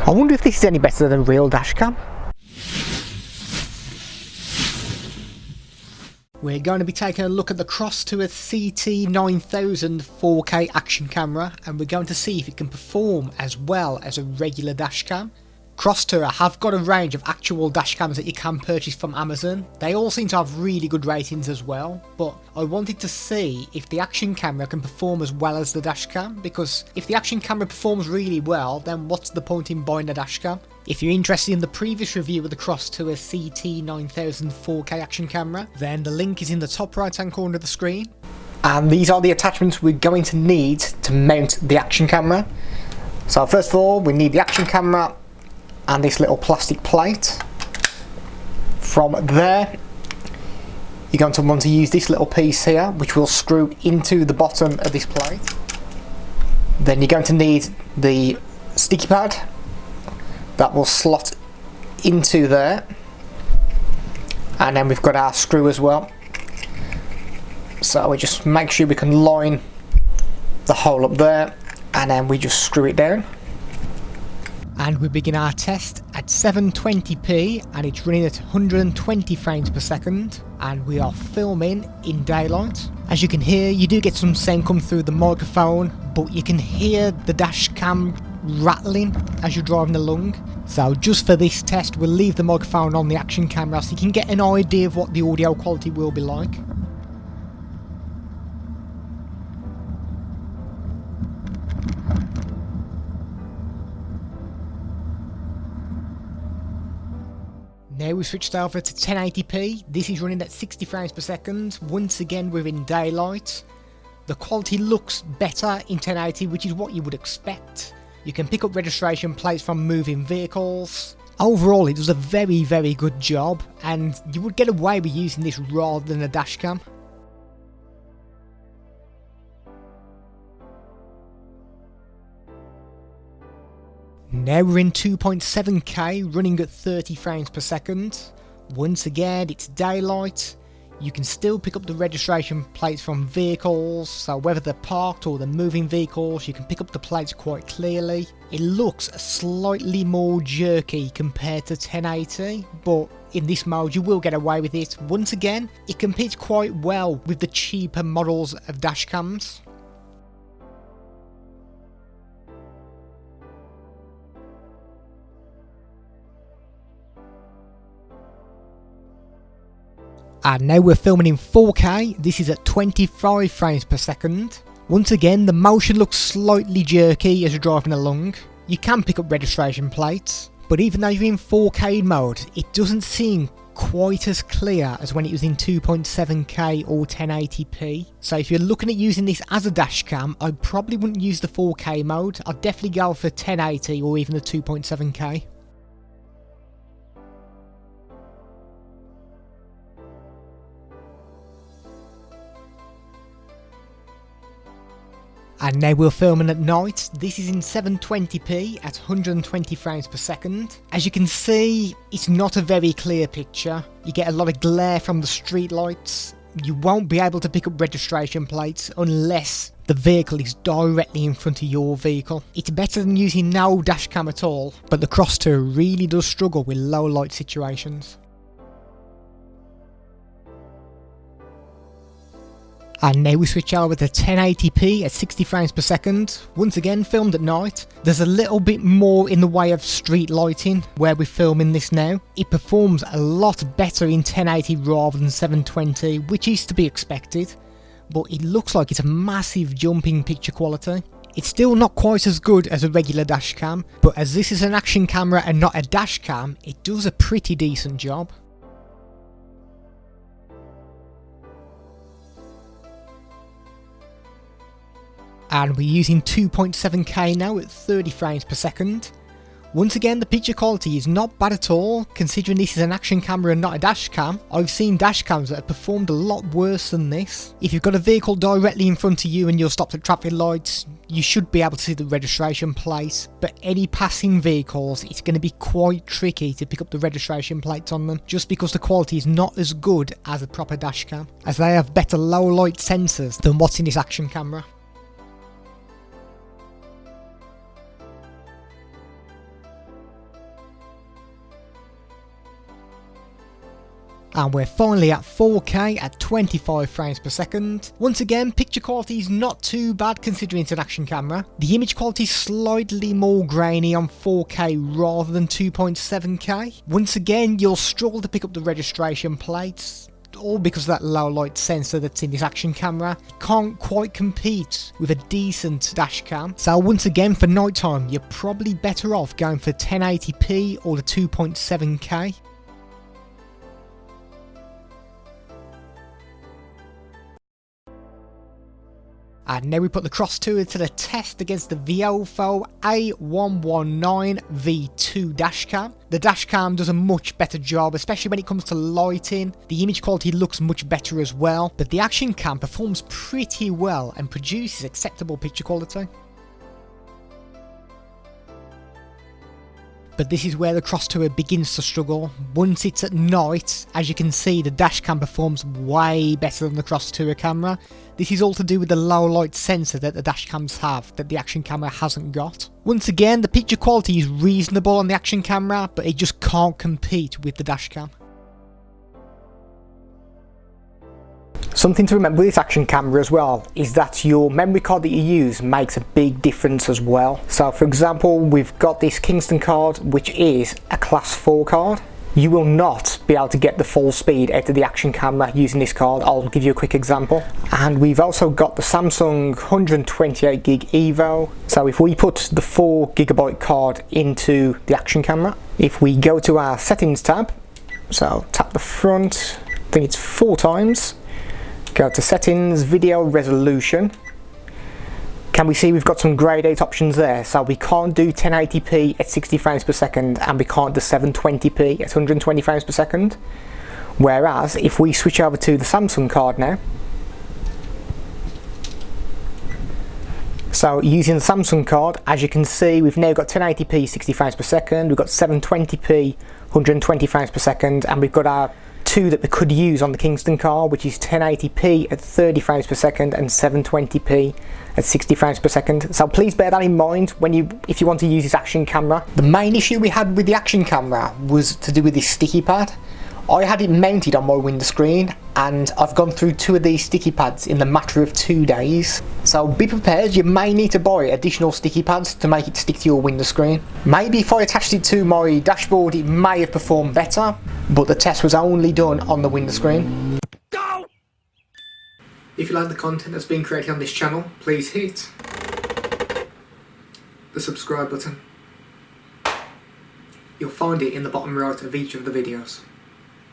I wonder if this is any better than a real dashcam. We're going to be taking a look at the Crosstour CT9000 4K action camera, and we're going to see if it can perform as well as a regular dashcam. Crosstour have got a range of actual dashcams that you can purchase from Amazon. They all seem to have really good ratings as well, but I wanted to see if the action camera can perform as well as the dashcam, because if the action camera performs really well, then what's the point in buying a dashcam? If you're interested in the previous review of the Crosstour CT9000 4K action camera, then the link is in the top right hand corner of the screen. And these are the attachments we're going to need to mount the action camera. So first of all, we need the action camera and this little plastic plate. From there, you're going to want to use this little piece here, which will screw into the bottom of this plate. Then you're going to need the sticky pad that will slot into there, and then we've got our screw as well. So we just make sure we can line the hole up there, and then we just screw it down. And we begin our test at 720p, and it's running at 120 frames per second, and we are filming in daylight. As you can hear, you do get some sound come through the microphone, but you can hear the dash cam rattling as you're driving along. So just for this test, we'll leave the microphone on the action camera so you can get an idea of what the audio quality will be like. Now we've switched over to 1080p, this is running at 60 frames per second, once again we're in daylight. The quality looks better in 1080, which is what you would expect. You can pick up registration plates from moving vehicles. Overall it does a very good job, and you would get away with using this rather than a dashcam. Now we're in 2.7K, running at 30 frames per second. Once again, it's daylight. You can still pick up the registration plates from vehicles, so whether they're parked or they're moving vehicles, you can pick up the plates quite clearly. It looks slightly more jerky compared to 1080, but in this mode you will get away with it. Once again, it competes quite well with the cheaper models of dashcams. And now we're filming in 4K, this is at 25 frames per second. Once again, the motion looks slightly jerky as you're driving along. You can pick up registration plates, but even though you're in 4K mode, it doesn't seem quite as clear as when it was in 2.7K or 1080p. So if you're looking at using this as a dashcam, I probably wouldn't use the 4K mode. I'd definitely go for 1080 or even the 2.7K. And now we're filming at night. This is in 720p at 120 frames per second. As you can see, it's not a very clear picture. You get a lot of glare from the street lights. You won't be able to pick up registration plates unless the vehicle is directly in front of your vehicle. It's better than using no dashcam at all, but the Crosstour really does struggle with low light situations. And now we switch over to 1080p at 60 frames per second, once again filmed at night. There's a little bit more in the way of street lighting where we're filming this now. It performs a lot better in 1080 rather than 720, which is to be expected, but it looks like it's a massive jump in picture quality. It's still not quite as good as a regular dashcam, but as this is an action camera and not a dashcam, it does a pretty decent job. And we're using 2.7K now at 30 frames per second. Once again, the picture quality is not bad at all, considering this is an action camera and not a dash cam. I've seen dash cams that have performed a lot worse than this. If you've got a vehicle directly in front of you and you're stopped at traffic lights, you should be able to see the registration plate, but any passing vehicles, it's going to be quite tricky to pick up the registration plates on them, just because the quality is not as good as a proper dash cam, as they have better low light sensors than what's in this action camera. And we're finally at 4K at 25 frames per second. Once again, picture quality is not too bad considering it's an action camera. The image quality is slightly more grainy on 4K rather than 2.7K. Once again, you'll struggle to pick up the registration plates, all because of that low light sensor that's in this action camera. It can't quite compete with a decent dash cam. So once again, for nighttime, you're probably better off going for 1080p or the 2.7K. And now we put the Crosstour to the test against the Viofo A119 V2 dashcam. The dashcam does a much better job, especially when it comes to lighting. The image quality looks much better as well, but the action cam performs pretty well and produces acceptable picture quality. But this is where the Crosstour begins to struggle. Once it's at night, as you can see, the dashcam performs way better than the Crosstour camera. This is all to do with the low light sensor that the dashcams have, that the action camera hasn't got. Once again, the picture quality is reasonable on the action camera, but it just can't compete with the dashcam. Something to remember with this action camera as well is that your memory card that you use makes a big difference as well. So for example, we've got this Kingston card, which is a class 4 card. You will not be able to get the full speed out of the action camera using this card. I'll give you a quick example. And we've also got the Samsung 128GB Evo. So if we put the 4GB card into the action camera, if we go to our settings tab, so tap the front, I think it's 4 times, go to settings, video resolution. Can we see we've got some grayed out options there? So we can't do 1080p at 60 frames per second and we can't do 720p at 120 frames per second. Whereas if we switch over to the Samsung card now, so using the Samsung card, as you can see, we've now got 1080p 60 frames per second, we've got 720p 120 frames per second, and we've got our two that we could use on the Kingston card, which is 1080p at 30 frames per second and 720p at 60 frames per second. So please bear that in mind if you want to use this action camera. The main issue we had with the action camera was to do with this sticky pad. I had it mounted on my window screen and I've gone through 2 of these sticky pads in the matter of 2 days. So be prepared, you may need to buy additional sticky pads to make it stick to your window screen. Maybe if I attached it to my dashboard it may have performed better, but the test was only done on the window screen. Go! If you like the content that's being created on this channel, please hit the subscribe button. You'll find it in the bottom right of each of the videos.